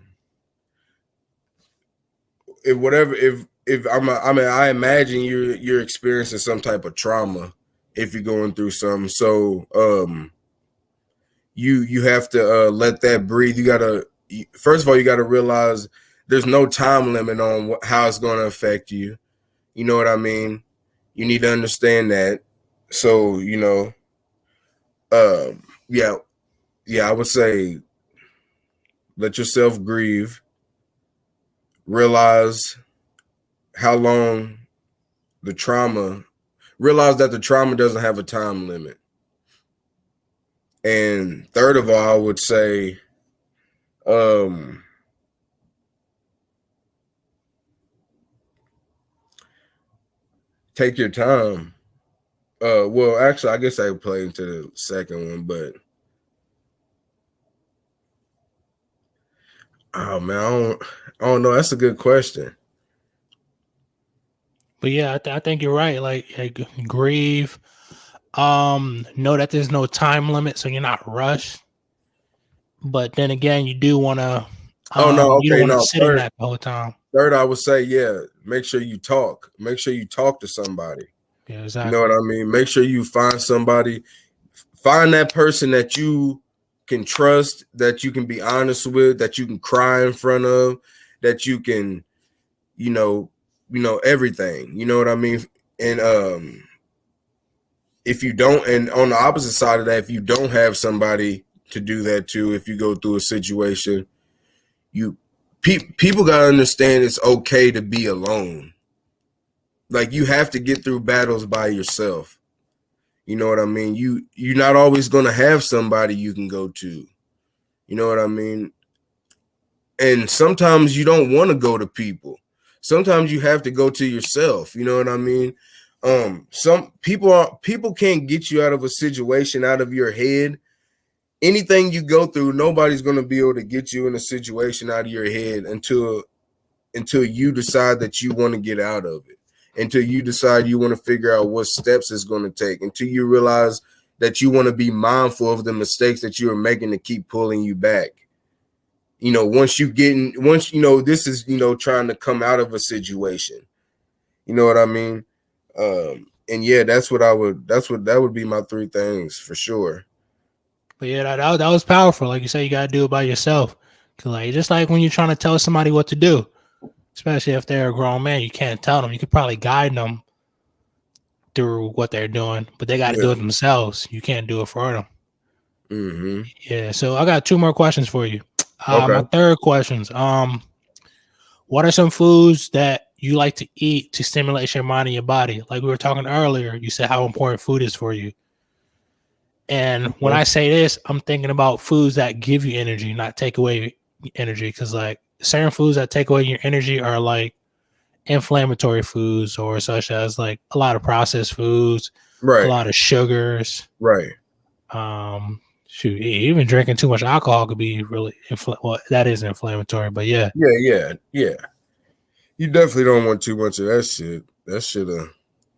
imagine you're experiencing some type of trauma if you're going through something. So you have to let that breathe. First of all, you gotta realize there's no time limit on how it's going to affect you. You know what I mean? You need to understand that. So I would say let yourself grieve. Realize how long realize that the trauma doesn't have a time limit. And third of all, I would say, take your time. Well, actually, I guess I play into the second one, but oh man, I don't know. That's a good question. But yeah, I think you're right. Like grieve. Know that there's no time limit, so you're not rushed. But then again, you do want to. You don't want to sit in that the whole time. Third, I would say, make sure you talk. Make sure you talk to somebody. Yeah, exactly. You know what I mean? Make sure you find somebody. Find that person that you can trust, that you can be honest with, that you can cry in front of, that you can, everything. You know what I mean? And if you don't, and on the opposite side of that, if you don't have somebody to do that to, if you go through a situation, people got to understand it's okay to be alone. Like you have to get through battles by yourself. You know what I mean? You're not always going to have somebody you can go to. You know what I mean? And sometimes you don't want to go to people. Sometimes you have to go to yourself. You know what I mean? Some people can't get you out of a situation out of your head. Anything you go through, nobody's going to be able to get you in a situation out of your head until you decide that you want to get out of it, until you decide you want to figure out what steps it's going to take, until you realize that you want to be mindful of the mistakes that you are making to keep pulling you back. Once this is, trying to come out of a situation. You know what I mean? And yeah, that would be my 3 things for sure. But yeah, that was powerful. Like you say, you got to do it by yourself. Cause like, just like when you're trying to tell somebody what to do, especially if they're a grown man, you can't tell them. You could probably guide them through what they're doing, but they got to do it themselves. You can't do it for them. Mm-hmm. Yeah. So I got 2 more questions for you. Okay. My third questions. What are some foods that you like to eat to stimulate your mind and your body? Like we were talking earlier, you said how important food is for you. And when I say this, I'm thinking about foods that give you energy, not take away energy. Because like certain foods that take away your energy are like inflammatory foods, or such as like a lot of processed foods, right, a lot of sugars, right. Even drinking too much alcohol could be really that is inflammatory. But yeah. You definitely don't want too much of that shit.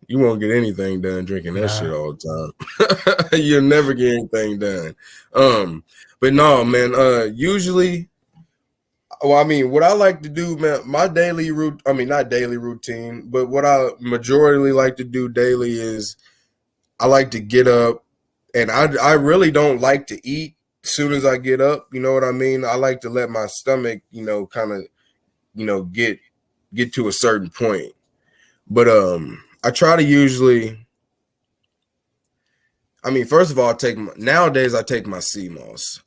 You won't get anything done drinking that shit all the time. You'll never get anything done. But no, man. Usually, what I like to do, man, my daily routine. Not daily routine, but what I majorly like to do daily is I like to get up. and I really don't like to eat as soon as I get up. You know what I mean? I like to let my stomach, kind of, get to a certain point. But I try to usually. I mean, first of all, nowadays I take my CMOS.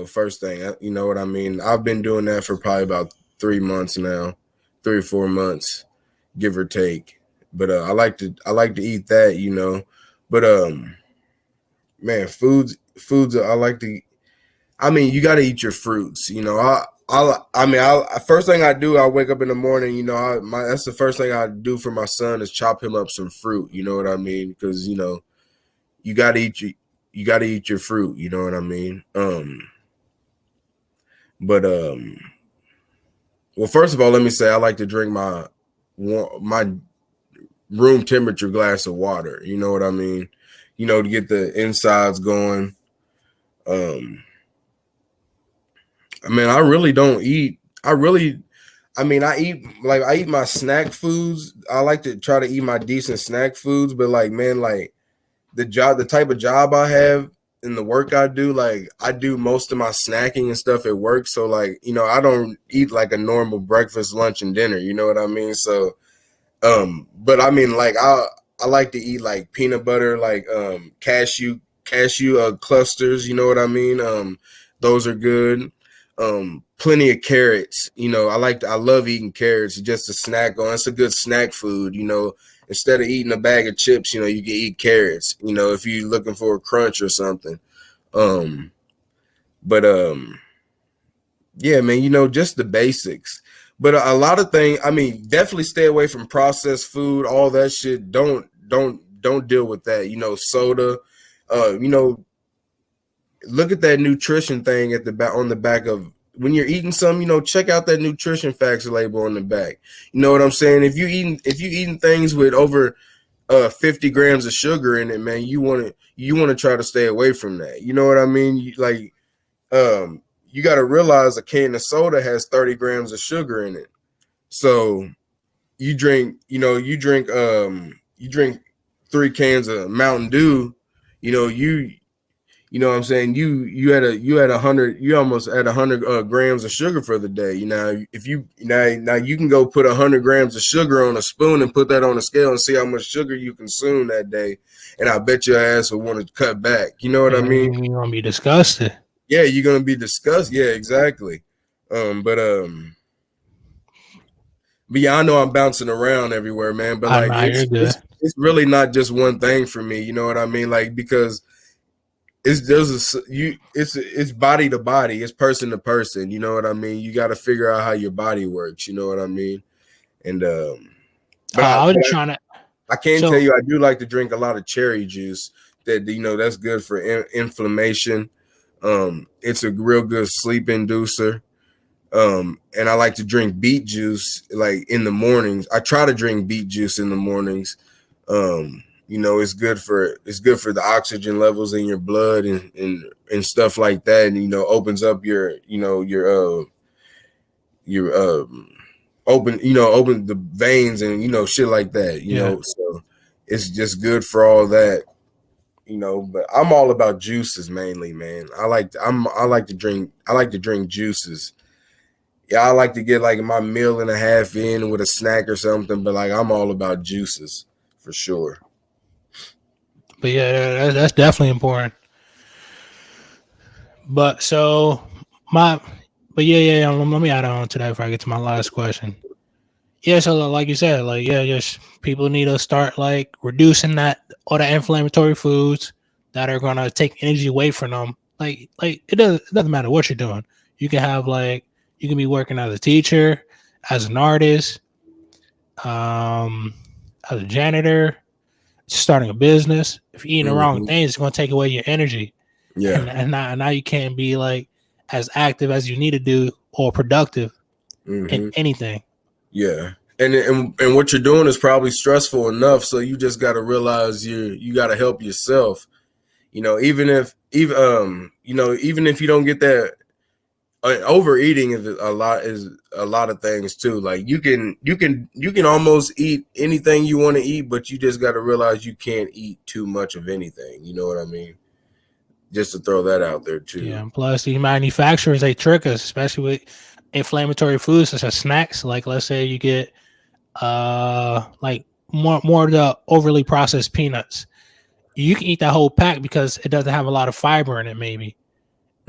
First thing, you know what I mean. I've been doing that for probably about 3 months now, 3 or 4 months, give or take. But I like to eat that. But man, foods I like to. I mean, you got to eat your fruits. First thing I do, I wake up in the morning. That's the first thing I do for my son is chop him up some fruit. You know what I mean? Because you got to eat your fruit. You know what I mean? Well, first of all, let me say I like to drink my room temperature glass of water. You know what I mean? To get the insides going. I really don't eat. I eat my snack foods. I like to try to eat my decent snack foods, but the type of job I have and the work I do, I do most of my snacking and stuff at work. So I don't eat like a normal breakfast, lunch, and dinner. You know what I mean? So, but I like to eat like peanut butter, cashew clusters. You know what I mean? Those are good. Plenty of carrots. I love eating carrots just a snack on. It's a good snack food. Instead of eating a bag of chips, you can eat carrots, if you're looking for a crunch or something. Yeah, man, just the basics. But a lot of things, definitely stay away from processed food, all that shit. Don't deal with that. Soda, look at that nutrition thing at the back on the back of when you're eating something, check out that nutrition facts label on the back. You know what I'm saying? If you eating things with over 50 grams of sugar in it, man, you want to try to stay away from that. You know what I mean? You got to realize a can of soda has 30 grams of sugar in it. So you drink 3 cans of Mountain Dew, you know what I'm saying? You had 100, you almost at 100 grams of sugar for the day. If you now you can go put 100 grams of sugar on a spoon and put that on a scale and see how much sugar you consume that day, and I bet your ass will want to cut back. You know what I mean? You're gonna be disgusted. Yeah, you're gonna be disgusted. Yeah, exactly. But yeah, I know I'm bouncing around everywhere, man. But it's really not just one thing for me. You know what I mean? Because it's body to body, it's person to person. You know what I mean? You got to figure out how your body works. You know what I mean? And but I can tell you, I do like to drink a lot of cherry juice. That's good for inflammation. It's a real good sleep inducer. And I like to drink beet juice in the mornings. I try to drink beet juice in the mornings. It's good for the oxygen levels in your blood and stuff like that. And, opens up open the veins and, shit like that, so it's just good for all that, but I'm all about juices mainly, man. I like to drink juices. Yeah, I like to get my meal and a half in with a snack or something, but I'm all about juices for sure. But yeah, that's definitely important. But let me add on to that before I get to my last question. Yeah, so like you said, just people need to start reducing all the inflammatory foods that are gonna take energy away from them. It doesn't matter what you're doing. You can have you can be working as a teacher, as an artist, as a janitor, starting a business. If you're eating the wrong things, it's gonna take away your energy. Yeah, and now you can't be as active as you need to do or productive in anything. Yeah. And what you're doing is probably stressful enough, so you just got to realize you got to help yourself. Even if you don't get that, overeating is a lot of things too. You can almost eat anything you want to eat, but you just got to realize you can't eat too much of anything. You know what I mean? Just to throw that out there too. Yeah, and plus the manufacturers, they trick us, especially with inflammatory foods such as snacks. Like let's say you get like more of the overly processed peanuts. You can eat that whole pack because it doesn't have a lot of fiber in it, maybe.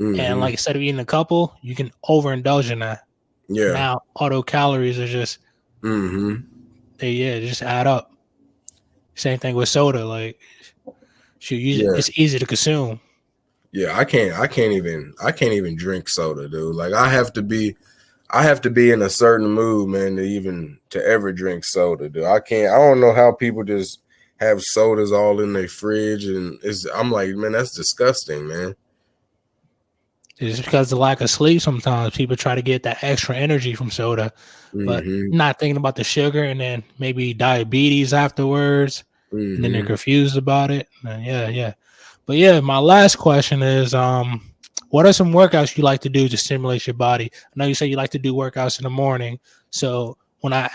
And like instead of eating a couple, you can overindulge in that. Yeah. Now auto calories are just they just add up. Same thing with soda. Like it's easy to consume. Yeah, I can't even drink soda, dude. Like I have to be in a certain mood, man, to ever drink soda, dude. I don't know how people just have sodas all in their fridge, and I'm like, man, that's disgusting, man. It's because of the lack of sleep. Sometimes people try to get that extra energy from soda, but not thinking about the sugar, and then maybe diabetes afterwards, and then they're confused about it. And yeah. But yeah, my last question is, what are some workouts you like to do to stimulate your body? I know you say you like to do workouts in the morning. So when I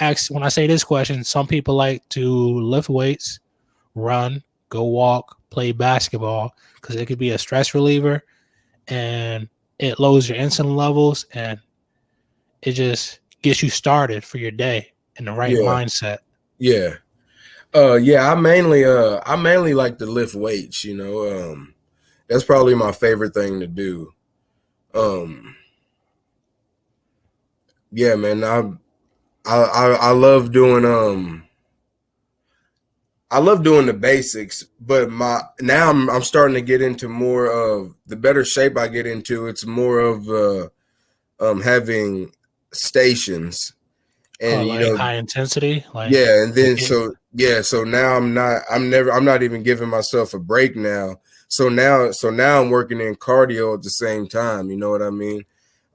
say this question, some people like to lift weights, run, go walk, play basketball, because it could be a stress reliever and it lowers your insulin levels and it just gets you started for your day in the right mindset. Yeah. I mainly like to lift weights, you know. That's probably my favorite thing to do. Yeah, man, I love doing the basics, but now I'm starting to get into more of the better shape I get into. It's more of having stations and like high intensity, like and then so now I'm not even giving myself a break now. So now I'm working in cardio at the same time, you know what I mean?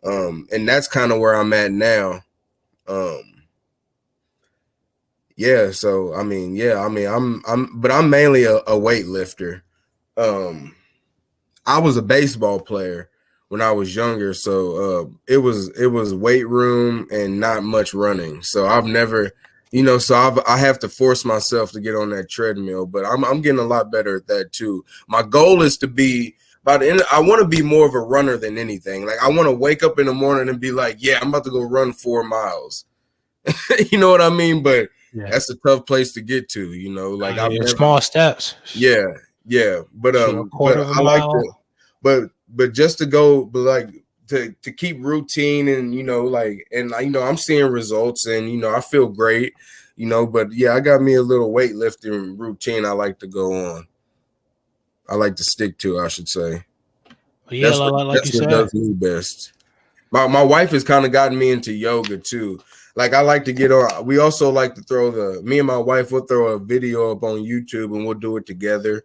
And that's kind of where I'm at now. So I'm mainly a weightlifter. I was a baseball player when I was younger, so it was weight room and not much running. So I've never, I have to force myself to get on that treadmill, but I'm getting a lot better at that too. My goal is to be by the end. I want to be more of a runner than anything. Like I want to wake up in the morning and be like, yeah, I'm about to go run 4 miles. You know what I mean? But that's a tough place to get to, you know. Like small steps. Yeah. But I like to, but just to go, but like to keep routine and I'm seeing results and I feel great, But yeah, I got me a little weightlifting routine I like to go on. I like to stick to, I should say. Yeah, that's what does me best. My wife has kind of gotten me into yoga too. Like I like to get on. We also like to me and my wife will throw a video up on YouTube and we'll do it together.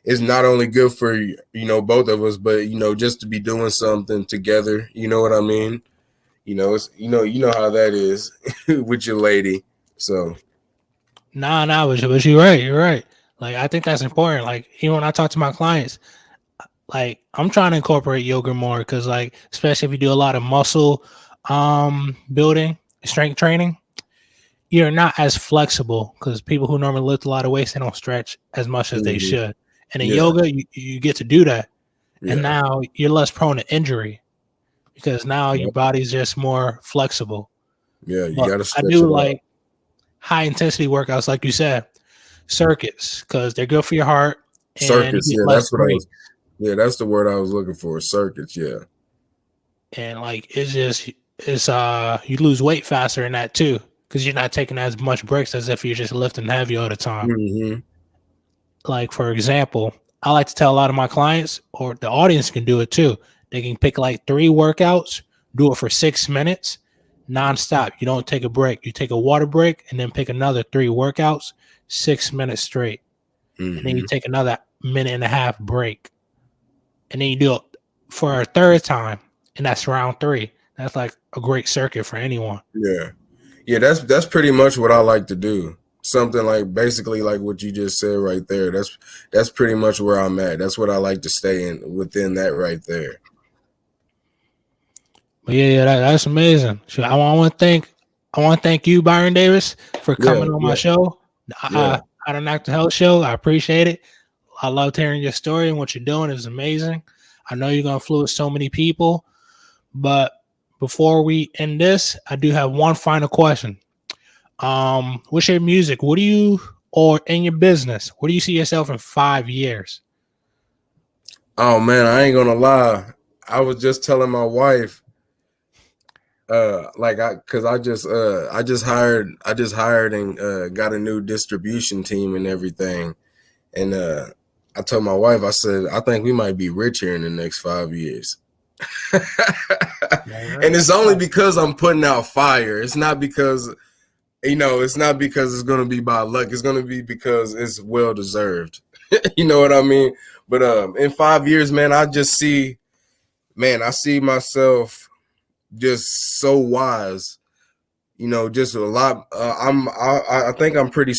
It's not only good for both of us, but just to be doing something together. You know what I mean? It's you know how that is with your lady. So but you're right. You're right. Like I think that's important. Like even when I talk to my clients, like I'm trying to incorporate yoga more because like especially if you do a lot of muscle building, strength training, you're not as flexible because people who normally lift a lot of weights, they don't stretch as much as they should. And in yoga, you get to do that. And now you're less prone to injury because now your body's just more flexible. Yeah, you got to stretch. I do like high intensity workouts, like you said, Circus, because they're good for your heart. Circus, that's what I was. Yeah, that's the word I was looking for. Circuits, yeah. And like it's you lose weight faster in that too, because you're not taking as much breaks as if you're just lifting heavy all the time. Mm-hmm. Like for example, I like to tell a lot of my clients, or the audience can do it too. They can pick like 3 workouts, do it for 6 minutes, nonstop. You don't take a break. You take a water break and then pick another 3 workouts, 6 minutes straight. Mm-hmm. And then you take another 1.5 minute break. And then you do it for a 3rd time, and that's round 3. That's like a great circuit for anyone. Yeah, that's pretty much what I like to do. Something like basically like what you just said right there. That's pretty much where I'm at. That's what I like to stay within that right there. But that's amazing. So I want to thank you, Byron Davis, for coming on my show. I don't Act the Health Show. I appreciate it. I loved hearing your story, and what you're doing is amazing. I know you're going to influence so many people. But before we end this, I do have one final question. What's your music? What do you, or in your business, where do you see yourself in 5 years? Oh man, I ain't gonna lie. I was just telling my wife, cause I just hired and got a new distribution team and everything. And I told my wife, I said, I think we might be rich here in the next 5 years. And it's only because I'm putting out fire. It's not because, it's not because it's gonna be by luck. It's gonna be because it's well deserved. You know what I mean? But in 5 years, man, I see myself just so wise, just a lot. I think I'm pretty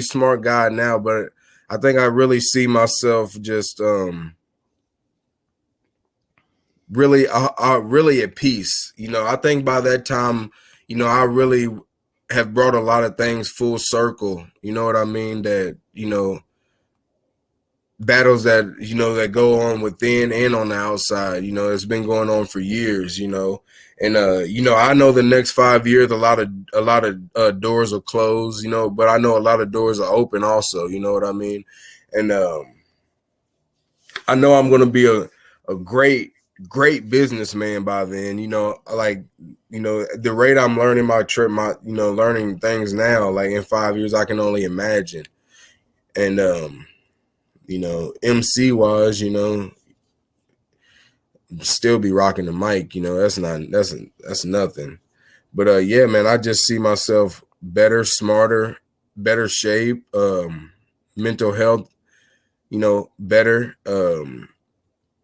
smart guy now, but I think I really see myself just really at peace. I think by that time, I really have brought a lot of things full circle. You know what I mean? That, battles that, that go on within and on the outside, it's been going on for years, and, I know the next 5 years, a lot of doors will close, but I know a lot of doors are open also, you know what I mean? And, I know I'm going to be a great businessman by then, the rate I'm learning learning things now, like in 5 years, I can only imagine. And, MC wise, still be rocking the mic, that's nothing. But yeah, man, I just see myself better, smarter, better shape, mental health, better,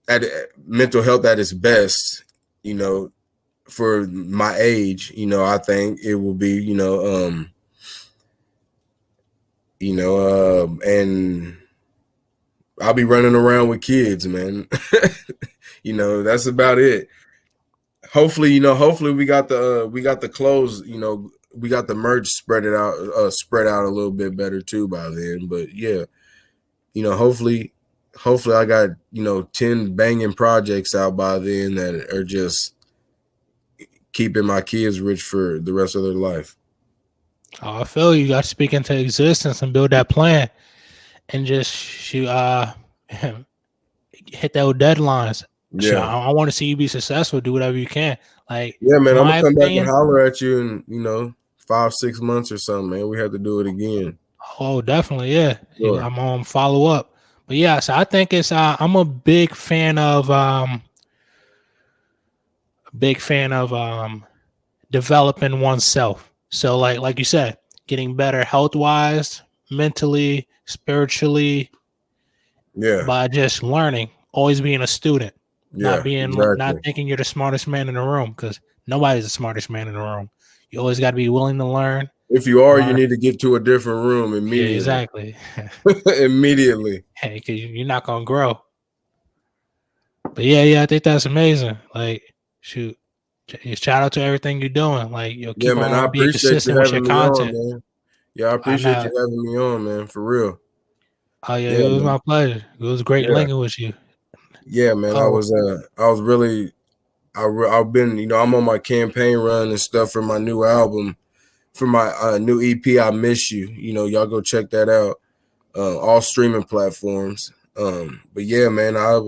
at mental health at its best, for my age, I think it will be, and I'll be running around with kids, man. That's about it. Hopefully, we got the clothes, we got the merch spread out a little bit better too by then. But yeah, hopefully I got, 10 banging projects out by then that are just keeping my kids rich for the rest of their life. Oh, I feel you got to speak into existence and build that plan, and just hit those deadlines. Yeah, Sure, I want to see you be successful. Do whatever you can. Like, yeah, man, I'm gonna come opinion, back and holler at you in 5-6 months or something, man. We have to do it again. Oh, definitely, yeah. Sure. I'm on follow up. But yeah, so I think it's I'm a big fan of developing oneself. So like you said, getting better health wise, mentally, spiritually, Yeah, by just learning, always being a student, yeah, not thinking you're the smartest man in the room, because nobody's the smartest man in the room. You always got to be willing to learn. If you are, you need to get to a different room immediately. Yeah, exactly. Immediately. Hey, because you're not gonna grow. But yeah, I think that's amazing. Like, shoot, shout out to everything you're doing. Like, keep man, on I being appreciate consistent you with your having me on, content. man. Yeah, I appreciate you having me on, man, for real. Oh yeah, it was my pleasure. It was great linking with you. Yeah, man, I was really, I've been, I'm on my campaign run and stuff for my new album, for my new EP, I Miss You. Y'all go check that out. All streaming platforms. But yeah, man, I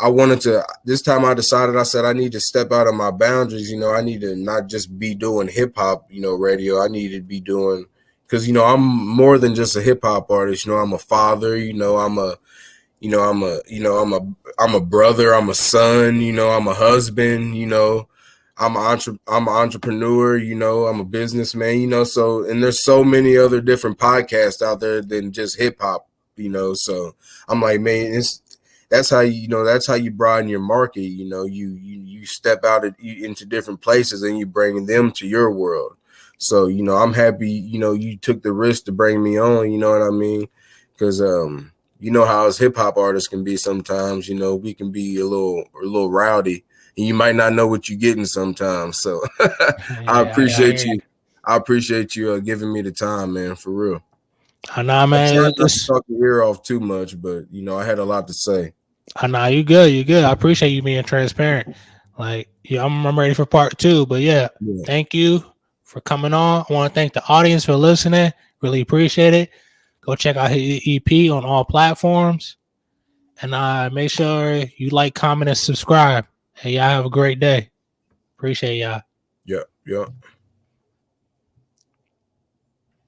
wanted to, this time I said I need to step out of my boundaries. I need to not just be doing hip hop, radio. I need to be doing, because, I'm more than just a hip hop artist. I'm a father, I'm a brother, I'm a son, I'm a husband, I'm an entrepreneur, I'm a businessman, so, and there's so many other different podcasts out there than just hip hop, so I'm like, man, that's how you broaden your market. You step out into different places and you bring them to your world. So, I'm happy, you took the risk to bring me on, you know what I mean? Because, how us hip hop artists can be sometimes, we can be a little rowdy and you might not know what you're getting sometimes. So I appreciate you. I appreciate you giving me the time, man, for real. I know, I try man. not to talk your ear off too much, but you know, I had a lot to say. I know you good. You good. I appreciate you being transparent. Like, yeah, I'm ready for part 2. But yeah, thank you for coming on. I want to thank the audience for listening. Really appreciate it. Go check out his EP on all platforms. And make sure you like, comment, and subscribe. Hey, y'all have a great day. Appreciate y'all. Yeah.